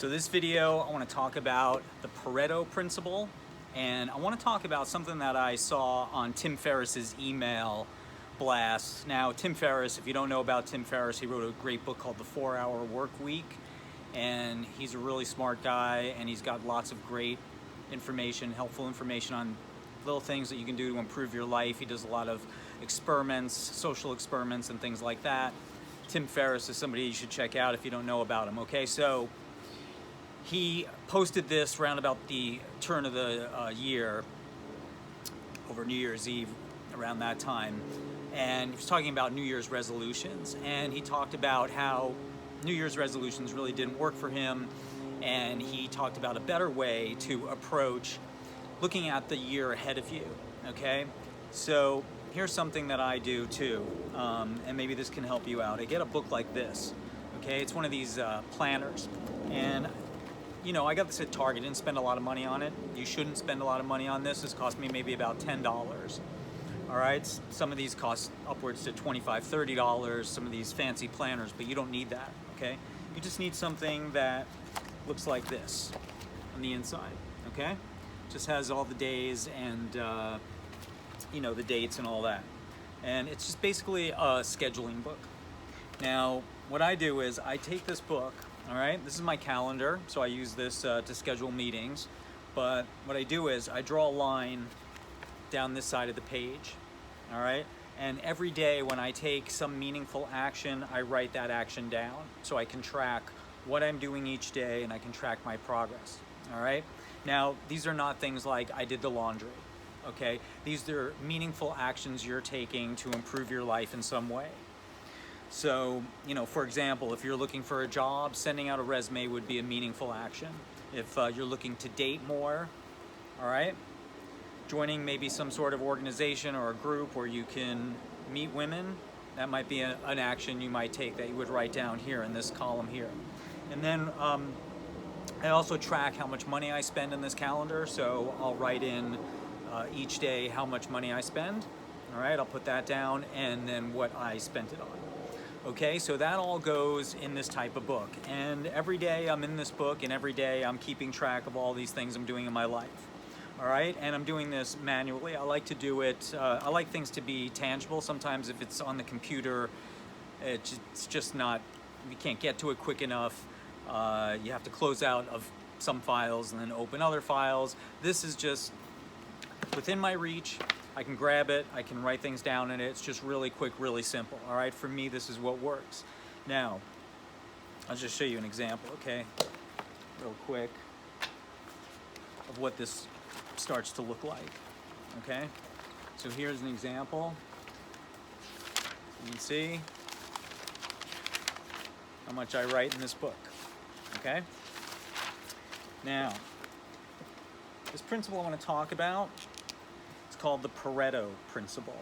So this video, I want to talk about the Pareto principle, and I want to talk about something that I saw on Tim Ferriss's email blast. Now, Tim Ferriss, if you don't know about Tim Ferriss, he wrote a great book called The 4-Hour Work Week, and he's a really smart guy, and he's got lots of great information, helpful information on little things that you can do to improve your life. He does a lot of experiments, social experiments, and things like that. Tim Ferriss is somebody you should check out if you don't know about him, okay? So he posted this around about the turn of the year, over New Year's Eve, around that time, and he was talking about New Year's resolutions, and he talked about how New Year's resolutions really didn't work for him, and he talked about a better way to approach looking at the year ahead of you, okay? So here's something that I do too, and maybe this can help you out. I get a book like this, okay? It's one of these planners, and you know, I got this at Target. Didn't spend a lot of money on it. You shouldn't spend a lot of money on this. This cost me maybe about $10. All right, some of these cost upwards to $25, $30, some of these fancy planners, but you don't need that, okay? You just need something that looks like this on the inside, okay? Just has all the days and, you know, the dates and all that. And it's just basically a scheduling book. Now, what I do is I take this book, all right? This is my calendar, so I use this to schedule meetings. But what I do is I draw a line down this side of the page, all right? And every day when I take some meaningful action, I write that action down so I can track what I'm doing each day and I can track my progress, all right? Now, these are not things like I did the laundry, okay? These are meaningful actions you're taking to improve your life in some way. So, you know, for example, if you're looking for a job, sending out a resume would be a meaningful action. If you're looking to date more, all right, joining maybe some sort of organization or a group where you can meet women, that might be an action you might take that you would write down here in this column here. And then I also track how much money I spend in this calendar, so I'll write in each day how much money I spend, all right, I'll put that down, and then what I spent it on. Okay, so that all goes in this type of book, and every day I'm in this book, and every day I'm keeping track of all these things I'm doing in my life. All right, and I'm doing this manually. I like to do it, I like things to be tangible. Sometimes if it's on the computer, it's just not, you can't get to it quick enough. You have to close out of some files and then open other files. This is just within my reach. I can grab it, I can write things down in it. It's just really quick, really simple. All right, for me, this is what works. Now, I'll just show you an example, okay? Real quick of what this starts to look like, okay? So here's an example. You can see how much I write in this book, okay? Now, this principle I want to talk about, called the Pareto principle.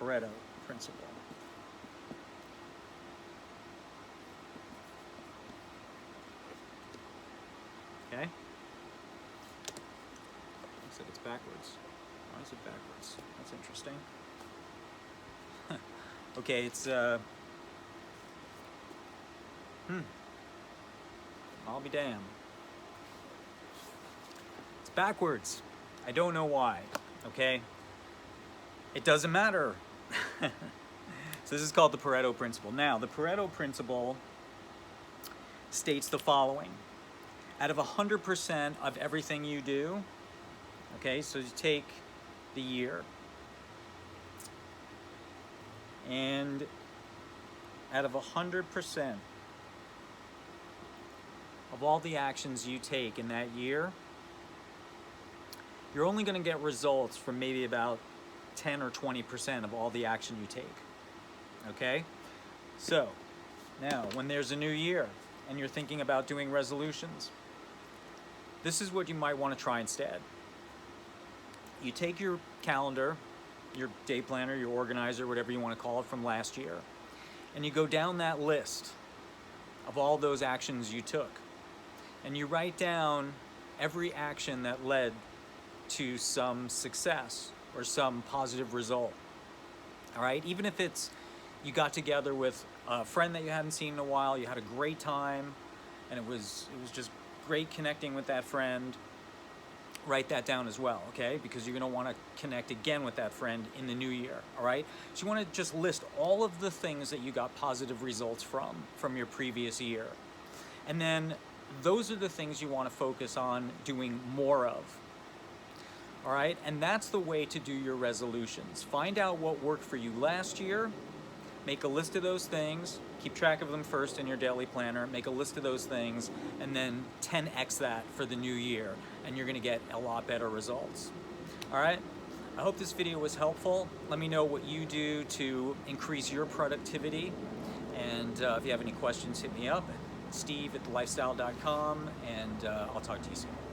Pareto principle. Okay? Looks like it's backwards. Why is it backwards? That's interesting. Okay, it's I'll be damned. Backwards. I don't know why, okay? It doesn't matter. So this is called the Pareto principle. Now, the Pareto principle states the following. Out of 100% of everything you do, okay, so you take the year, and out of 100% of all the actions you take in that year, you're only going to get results from maybe about 10 or 20% of all the action you take, okay? So, now, when there's a new year and you're thinking about doing resolutions, this is what you might want to try instead. You take your calendar, your day planner, your organizer, whatever you want to call it, from last year, and you go down that list of all those actions you took, and you write down every action that led to some success or some positive result. All right, even if it's you got together with a friend that you hadn't seen in a while, you had a great time, and it was just great connecting with that friend. Write that down as well, okay? Because you're gonna wanna connect again with that friend in the new year, all right? So you wanna just list all of the things that you got positive results from your previous year. And then those are the things you wanna focus on doing more of, all right? And that's the way to do your resolutions. Find out what worked for you last year, make a list of those things, keep track of them first in your daily planner, make a list of those things, and then 10x that for the new year, and you're gonna get a lot better results. All right? I hope this video was helpful. Let me know what you do to increase your productivity, and if you have any questions, hit me up at steve@thelifestyle.com, and I'll talk to you soon.